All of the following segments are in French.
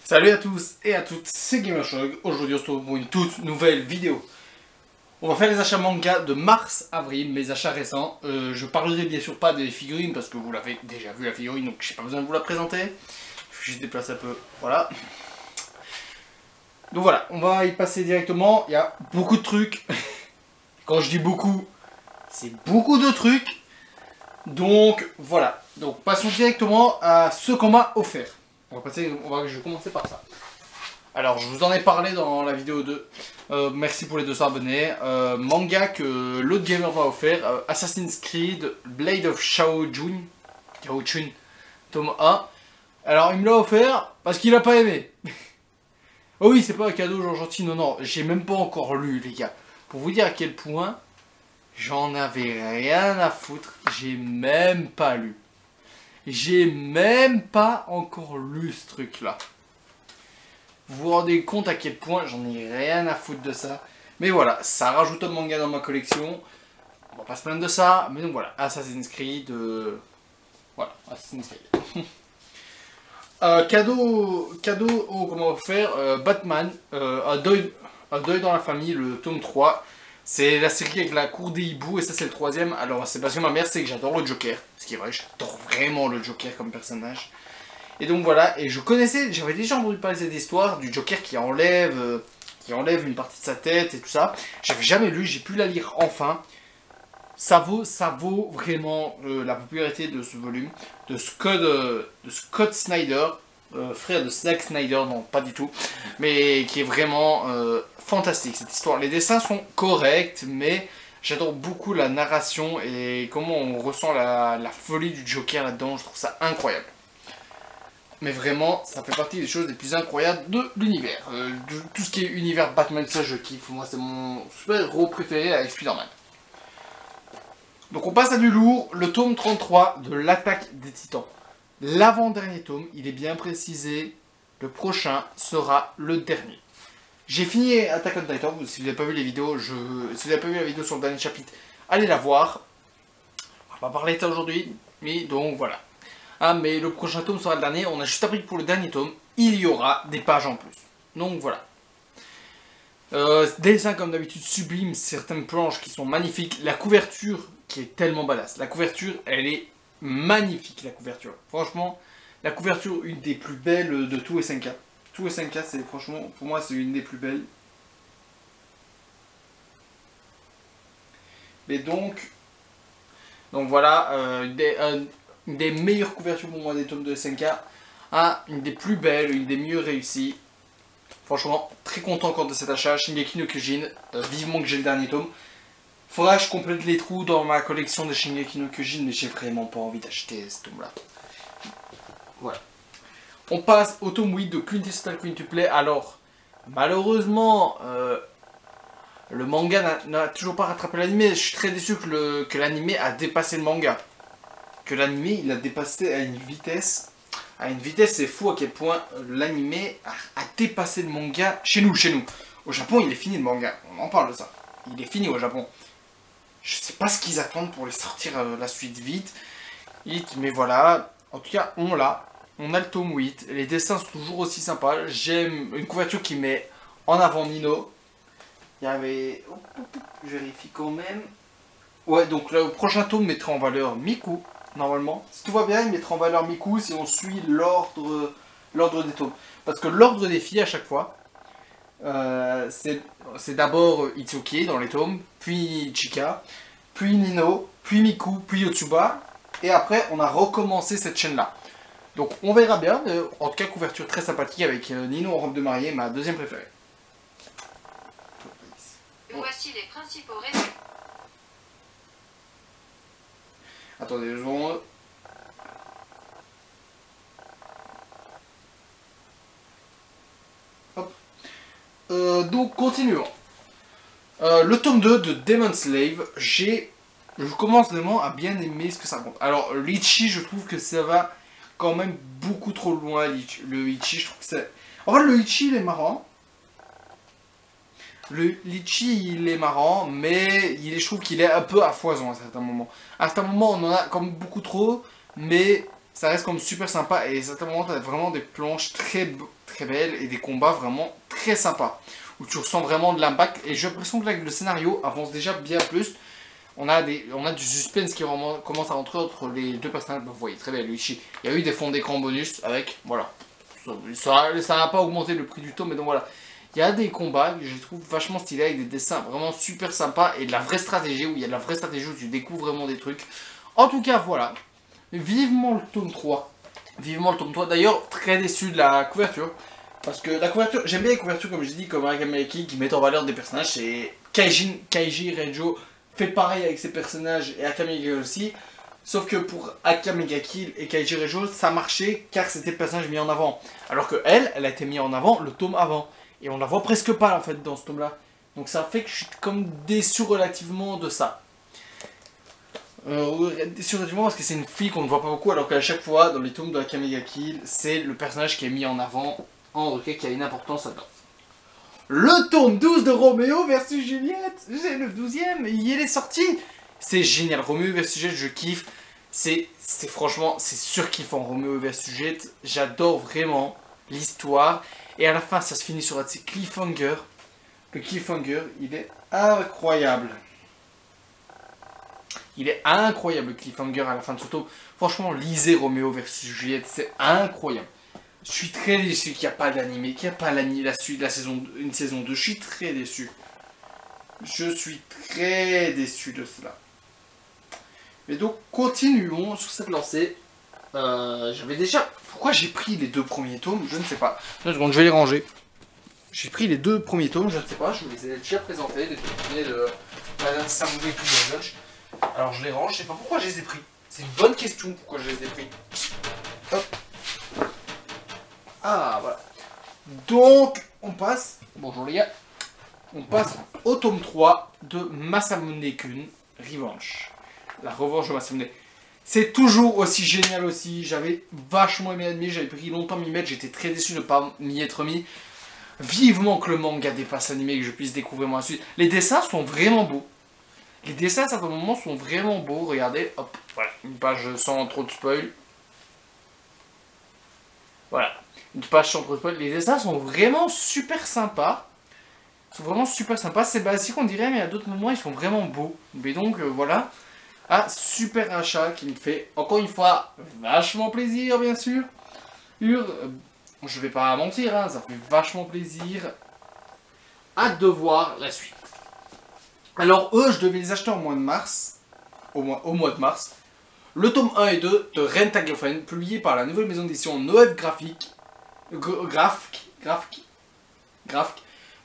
Salut à tous et à toutes, c'est GamerShog. Aujourd'hui on se retrouve pour une toute nouvelle vidéo. On va faire les achats manga de mars-avril, mes achats récents. Je parlerai bien sûr pas des figurines parce que vous l'avez déjà vu la figurine, donc j'ai pas besoin de vous la présenter. Je vais juste déplacer un peu, voilà. Donc voilà, on va y passer directement, il y a beaucoup de trucs. Quand je dis beaucoup, c'est beaucoup de trucs. Donc voilà, donc passons directement à ce qu'on m'a offert. Je vais commencer par ça. Alors, je vous en ai parlé dans la vidéo 2. Merci pour les 200 abonnés. Manga que l'autre gamer m'a offert. Assassin's Creed Blade of Shao Chun, tome 1. Alors, il me l'a offert parce qu'il a pas aimé. Oh oui, c'est pas un cadeau genre gentil. Non, non, j'ai même pas encore lu, les gars. Pour vous dire à quel point j'en avais rien à foutre. J'ai même pas lu. J'ai même pas encore lu ce truc-là. Vous vous rendez compte à quel point j'en ai rien à foutre de ça. Mais voilà, ça rajoute un manga dans ma collection. On va pas se plaindre de ça. Mais donc voilà, Assassin's Creed. Voilà, Assassin's Creed. Cadeau comment faire Batman, un deuil dans la famille, le tome 3. C'est la série avec la cour des hiboux et ça c'est le troisième. Alors c'est parce que ma mère sait que j'adore le Joker. Ce qui est vrai, j'adore vraiment le Joker comme personnage. Et donc voilà, et j'avais déjà entendu parler de cette histoire du Joker qui enlève une partie de sa tête et tout ça. J'avais jamais lu, j'ai pu la lire enfin. Ça vaut vraiment la popularité de ce volume, de Scott Snyder, frère de Zack Snyder, non pas du tout, mais qui est vraiment fantastique cette histoire. Les dessins sont corrects, mais j'adore beaucoup la narration et comment on ressent la folie du Joker là-dedans, je trouve ça incroyable. Mais vraiment, ça fait partie des choses les plus incroyables de l'univers. Tout ce qui est univers Batman, ça je kiffe. Moi, c'est mon super-héros préféré avec Spider-Man. Donc on passe à du lourd. Le tome 33 de l'Attaque des Titans. L'avant-dernier tome, il est bien précisé. Le prochain sera le dernier. J'ai fini Attack on Titan. Si vous n'avez pas vu les vidéos, si vous n'avez pas vu la vidéo sur le dernier chapitre, allez la voir. On va pas parler de ça aujourd'hui. Mais donc voilà. Ah, mais le prochain tome sera le dernier. On a juste appris que pour le dernier tome, il y aura des pages en plus. Donc voilà. Dessin comme d'habitude sublime, certaines planches qui sont magnifiques. La couverture qui est tellement badass. La couverture, elle est magnifique, la couverture. Franchement, la couverture, une des plus belles de tout SNK. Tout SNK, c'est franchement, pour moi, c'est une des plus belles. Mais donc voilà, une des meilleures couvertures pour moi des tomes de SNK, une des plus belles, une des mieux réussies. Franchement, très content encore de cet achat. Shingeki no Kyojin, vivement que j'ai le dernier tome. Faudra que je complète les trous dans ma collection de Shingeki no Kyojin, mais j'ai vraiment pas envie d'acheter ce tome-là. Voilà. On passe au tome 8 de Quintessential Quintuple. Alors, malheureusement, le manga n'a toujours pas rattrapé l'anime. Je suis très déçu que l'anime a dépassé le manga. Que l'anime il a dépassé à une vitesse. C'est fou à quel point l'anime a dépassé le manga chez nous. Au Japon, il est fini le manga. On en parle de ça. Il est fini au Japon. Je sais pas ce qu'ils attendent pour les sortir la suite vite. Mais voilà. En tout cas, on l'a. On a le tome 8. Les dessins sont toujours aussi sympas. J'aime une couverture qui met en avant Nino. Il y avait... je vérifie quand même. Ouais, donc le prochain tome mettrait en valeur Miku. Normalement, si tout va bien, il mettra en valeur Miku si on suit l'ordre des tomes. Parce que l'ordre des filles à chaque fois, c'est d'abord Itsuki dans les tomes, puis Chika, puis Nino, puis Miku, puis Yotsuba, et après on a recommencé cette chaîne-là. Donc on verra bien, en tout cas couverture très sympathique avec Nino en robe de mariée, ma deuxième préférée. Voici les principaux résultats. Attendez 2 secondes. Hop. Donc continuons. Le tome 2 de Demon Slave, je commence vraiment à bien aimer ce que ça raconte. Alors l'Ichi, je trouve que ça va quand même beaucoup trop loin. Le Ichi, je trouve que c'est... En fait, le Ichi, il est marrant. Le litchi il est marrant, mais je trouve qu'il est un peu à foison à certains moments. À certains moments on en a comme beaucoup trop, mais ça reste comme super sympa et à certains moments t'as vraiment des planches très belles et des combats vraiment très sympas. Où tu ressens vraiment de l'impact. Et j'ai l'impression que là, le scénario avance déjà bien plus. On a du suspense qui commence à rentrer entre les deux personnages. Vous voyez très bien, Luigi. Il y a eu des fonds d'écran bonus avec, voilà. Ça n'a pas augmenté le prix du tome, mais donc voilà. Il y a des combats que je trouve vachement stylés avec des dessins vraiment super sympas et de la vraie stratégie, où il y a de la vraie stratégie où tu découvres vraiment des trucs. En tout cas, voilà. Vivement le tome 3. Vivement le tome 3. D'ailleurs, très déçu de la couverture. Parce que la couverture, j'aime bien les couvertures, comme je dis, comme Akameaki, qui mettent en valeur des personnages. C'est Kaiji Rejo fait pareil avec ses personnages et Akamega aussi. Sauf que pour Akamega Kill et Kaiji Rejo, ça marchait car c'était le personnage mis en avant. Alors que elle a été mis en avant le tome avant. Et on la voit presque pas en fait dans ce tome là. Donc ça fait que je suis comme déçu relativement de ça. Déçu relativement parce que c'est une fille qu'on ne voit pas beaucoup, alors qu'à chaque fois dans les tomes de Akamega Kill, c'est le personnage qui est mis en avant, en tout cas qui a une importance là-dedans. Le tome 12 de Roméo versus Juliette, j'ai le 12e, il est sorti. C'est génial, Roméo versus Juliette, je kiffe. C'est franchement, c'est surkiffant Roméo versus Juliette, j'adore vraiment l'histoire. Et à la fin, ça se finit sur un de ces cliffhangers. Le cliffhanger, il est incroyable. Il est incroyable le cliffhanger à la fin de ce tome. Franchement, lisez Roméo versus Juliette, c'est incroyable. Je suis très déçu qu'il n'y a pas d'animé, qu'il n'y a pas la suite de la saison, une saison 2. Je suis très déçu. Je suis très déçu de cela. Mais donc, continuons sur cette lancée. J'avais déjà... Pourquoi j'ai pris les deux premiers tomes? Je ne sais pas. Une seconde, je vais les ranger. J'ai pris les deux premiers tomes, je ne sais pas. Je vous les ai déjà présentés. Les deux premiers de Madame Samoudé et Lunch. Alors je les range, je ne sais pas pourquoi je les ai pris. C'est une bonne question pourquoi je les ai pris. Hop. Ah, voilà. Donc, on passe... Bonjour les gars. On passe au tome 3 de Masamune-kun Revenge. La revanche de Masamune. C'est toujours aussi génial aussi. J'avais vachement aimé l'anime, j'avais pris longtemps à m'y mettre. J'étais très déçu de ne pas m'y être mis. Vivement que le manga dépasse l'anime et que je puisse découvrir moi la suite. Les dessins sont vraiment beaux. Les dessins à certains moments sont vraiment beaux. Regardez, hop, voilà, une page sans trop de spoil. Voilà, une page sans trop de spoil. Les dessins sont vraiment super sympas. Ils sont vraiment super sympas. C'est basique on dirait, mais à d'autres moments ils sont vraiment beaux. Mais donc voilà. Ah, super achat qui me fait, encore une fois, vachement plaisir, bien sûr. Je vais pas mentir, hein, ça fait vachement plaisir. Hâte de voir la suite. Alors, eux, je devais les acheter en mois de mars. Au mois de mars. Le tome 1 et 2 de Ren Taglefen, publié par la nouvelle maison d'édition Noël Graphique. Graphique.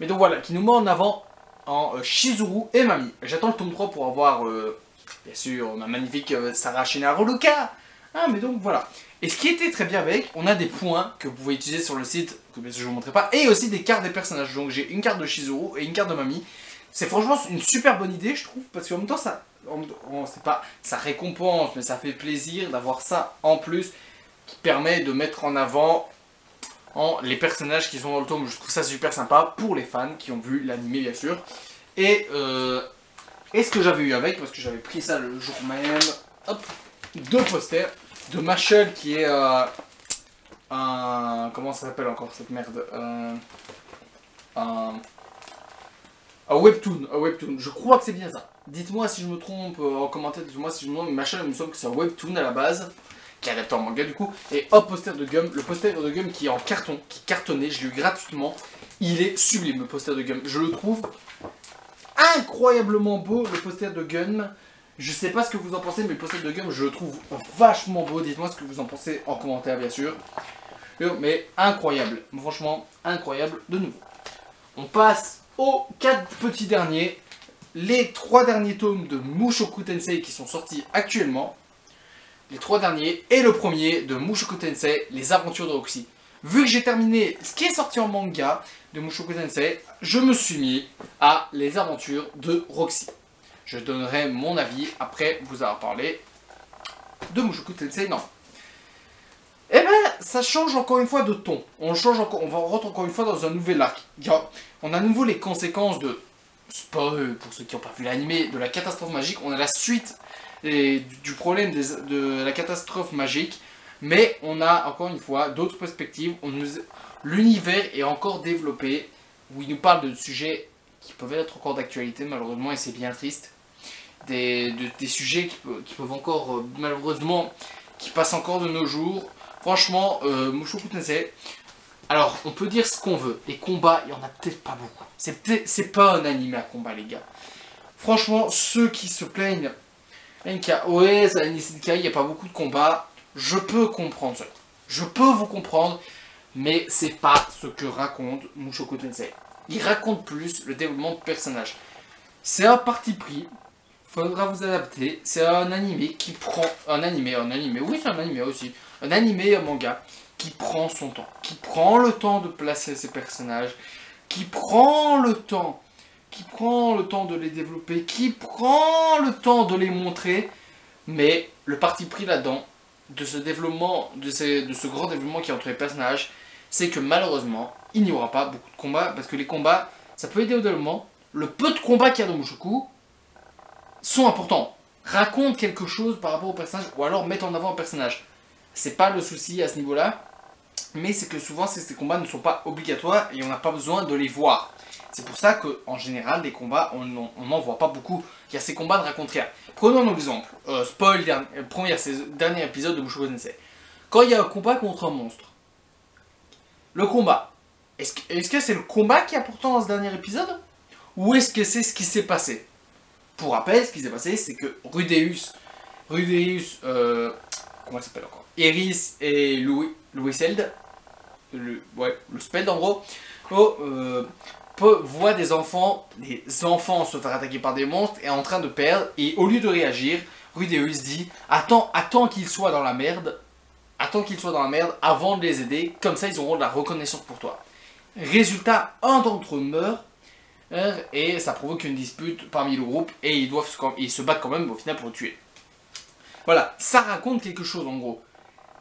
Mais donc voilà, qui nous met en avant en Shizuru et Mami. J'attends le tome 3 pour avoir... bien sûr, ma magnifique Sarah Shinaru Luka. Ah, mais donc voilà. Et ce qui était très bien avec, on a des points que vous pouvez utiliser sur le site, que bien sûr je ne vous montrerai pas, et aussi des cartes des personnages. Donc j'ai une carte de Shizuru et une carte de Mami. C'est franchement une super bonne idée, je trouve, parce qu'en même temps, ça récompense, mais ça fait plaisir d'avoir ça en plus, qui permet de mettre en avant les personnages qui sont dans le tome. Je trouve ça super sympa pour les fans qui ont vu l'anime, bien sûr. Et ce que j'avais eu avec, parce que j'avais pris ça le jour même, hop, deux posters de Machel qui est un... Comment ça s'appelle encore cette merde, un webtoon, je crois que c'est bien ça. Dites-moi si je me trompe en commentaire, dites-moi si je me trompe, mais Machel, il me semble que c'est un webtoon à la base, qui est adapté en manga du coup, et hop, poster de Gum, le poster de Gum qui est en carton, qui cartonnait, je l'ai eu gratuitement, il est sublime le poster de Gum, je le trouve incroyablement beau, le poster de Gum. Je sais pas ce que vous en pensez, mais le poster de Gum, je le trouve vachement beau. Dites-moi ce que vous en pensez en commentaire, bien sûr. Mais incroyable, franchement, incroyable de nouveau. On passe aux 4 petits derniers. Les 3 derniers tomes de Mushoku Tensei qui sont sortis actuellement. Les 3 derniers et le premier de Mushoku Tensei, les aventures de Roxy. Vu que j'ai terminé ce qui est sorti en manga de Mushoku Tensei, je me suis mis à les aventures de Roxy. Je donnerai mon avis après vous avoir parlé de Mushoku Tensei, non. Eh ben, ça change encore une fois de ton. On rentre encore une fois dans un nouvel arc. On a à nouveau les conséquences de... Spoil pour ceux qui n'ont pas vu l'anime, de la catastrophe magique. On a la suite du problème de la catastrophe magique. Mais on a encore une fois d'autres perspectives. l'univers est encore développé, où il nous parle de sujets qui peuvent être encore d'actualité malheureusement, et c'est bien triste. Des sujets qui peuvent encore, malheureusement, qui passent encore de nos jours. Franchement, Mushoku Tensei, alors on peut dire ce qu'on veut, les combats, il y en a peut-être pas beaucoup. C'est pas un anime à combat, les gars. Franchement, ceux qui se plaignent, ouais, ça il n'y a pas beaucoup de combats, je peux comprendre ça. Je peux vous comprendre, mais c'est pas ce que raconte Mushoku Tensei. Il raconte plus le développement de personnages. C'est un parti pris, faudra vous adapter. C'est un animé qui prend... oui c'est un animé aussi. Un animé, un manga, qui prend son temps. Qui prend le temps de placer ses personnages. Qui prend le temps de les développer. Qui prend le temps de les montrer. Mais le parti pris là-dedans, de ce développement, de ce grand développement qui est entre les personnages, c'est que malheureusement, il n'y aura pas beaucoup de combats. Parce que les combats, ça peut aider au développement. Le peu de combats qu'il y a dans Mushoku sont importants. Racontent quelque chose par rapport au personnage, ou alors mettent en avant un personnage. C'est pas le souci à ce niveau-là, mais c'est que souvent ces combats ne sont pas obligatoires et on n'a pas besoin de les voir. C'est pour ça qu'en général, des combats, on n'en voit pas beaucoup. Il y a ces combats ne racontent rien. Prenons un exemple. Dernier épisode de Mushoku Tensei. Quand il y a un combat contre un monstre, le combat, est-ce que c'est le combat qui est important dans ce dernier épisode? Ou est-ce que c'est ce qui s'est passé? Pour rappel, ce qui s'est passé, c'est que Rudeus, comment il s'appelle encore, Iris et Louiseld, le Speld en gros, voient des enfants se faire attaquer par des monstres et en train de perdre, et au lieu de réagir, Rudeus dit attends qu'ils soient dans la merde, avant de les aider, comme ça ils auront de la reconnaissance pour toi. Résultat, un d'entre eux meurt, et ça provoque une dispute parmi le groupe et ils se battent quand même au final pour le tuer. Voilà, ça raconte quelque chose en gros.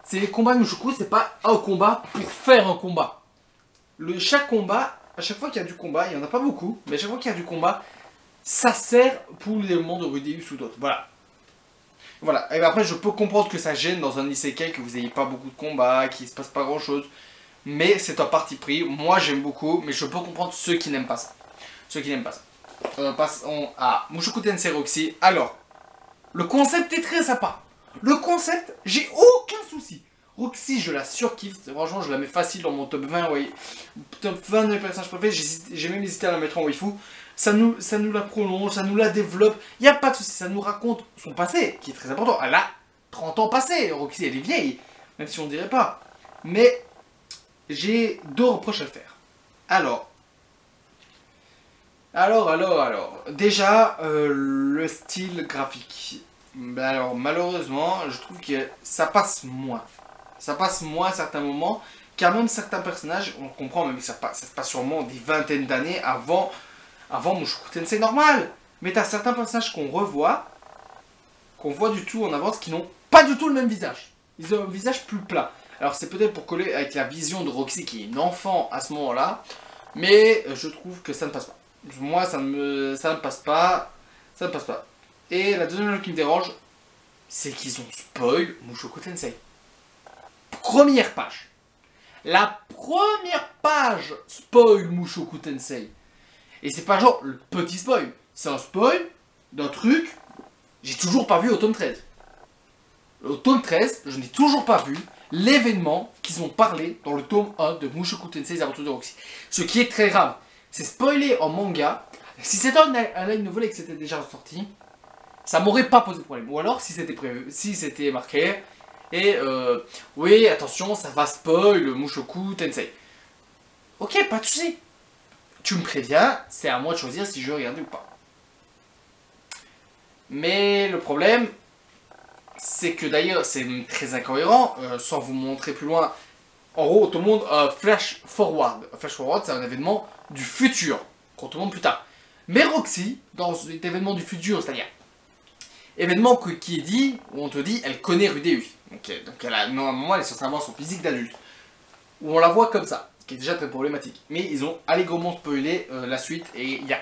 C'est les combats de Mushoku, c'est pas un combat pour faire un combat. Chaque combat, à chaque fois qu'il y a du combat, il y en a pas beaucoup, mais à chaque fois qu'il y a du combat, ça sert pour le développement de Rudeus ou d'autres. Voilà. Voilà, et après je peux comprendre que ça gêne dans un isekai, que vous n'ayez pas beaucoup de combats, qu'il se passe pas grand chose. Mais c'est un parti pris, moi j'aime beaucoup, mais je peux comprendre ceux qui n'aiment pas ça. Passons à Mushoku Tensei Roxy. Alors, le concept est très sympa. Le concept, j'ai aucun souci. Roxy, je la surkiffe. Franchement, je la mets facile dans mon top 20. Ouais. Top 20 de mes personnages préférés. J'ai même hésité à la mettre en waifu. Ça nous la prolonge, ça nous la développe. Il n'y a pas de souci. Ça nous raconte son passé, qui est très important. Elle a 30 ans passés. Roxy, elle est vieille. Même si on dirait pas. Mais j'ai 2 reproches à le faire. Alors. Déjà, le style graphique. Ben alors, malheureusement, je trouve que ça passe moins. Ça passe moins à certains moments, car même certains personnages, on comprend même que ça se passe sûrement des vingtaines d'années avant Mushoku Tensei normal. Mais t'as certains personnages qu'on voit du tout en avance, qui n'ont pas du tout le même visage. Ils ont un visage plus plat. Alors c'est peut-être pour coller avec la vision de Roxy, qui est une enfant à ce moment-là, mais je trouve que ça ne passe pas. Moi, ça ne passe pas. Ça ne passe pas. Et la deuxième chose qui me dérange, c'est qu'ils ont spoil Mushoku Tensei. Première page. La première page spoil Mushoku Tensei. Et c'est pas genre le petit spoil. C'est un spoil d'un truc. J'ai toujours pas vu au tome 13. Au tome 13, je n'ai toujours pas vu l'événement qu'ils ont parlé dans le tome 1 de Mushoku Tensei les aventures de Roxy. Ce qui est très grave. C'est spoilé en manga. Si c'était un light novel et que c'était déjà sorti, ça m'aurait pas posé de problème. Ou alors si c'était prévu, si c'était marqué, et oui, attention, ça va spoil le Mushoku Tensei. Ok, pas de soucis. Tu me préviens, c'est à moi de choisir si je veux regarder ou pas. Mais le problème, c'est que d'ailleurs, c'est très incohérent, sans vous montrer plus loin. En gros, tout le monde flash forward. Flash forward, c'est un événement du futur, qu'on te montre plus tard. Mais Roxy, dans cet événement du futur, c'est-à-dire événement qui est dit, où on te dit, elle connaît Rudeus. Donc normalement, elle est censée avoir son physique d'adulte. Où on la voit comme ça, ce qui est déjà très problématique. Mais ils ont allègrement spoilé la suite, et il n'y a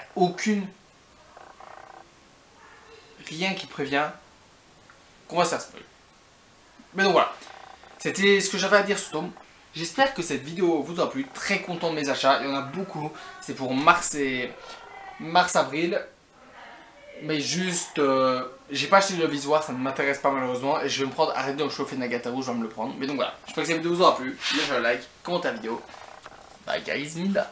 rien qui prévient qu'on va se faire spoil. Mais donc voilà, c'était ce que j'avais à dire sur ce tome. J'espère que cette vidéo vous a plu. Très content de mes achats. Il y en a beaucoup. C'est pour mars et mars-avril. Mais juste, j'ai pas acheté le visoire, ça ne m'intéresse pas malheureusement. Et je vais me prendre, arrête de me chauffer Nagataro, je vais me le prendre. Mais donc voilà, j'espère que cette vidéo vous aura plu. Lâchez un like, commentez la vidéo. Bye guys, Minda.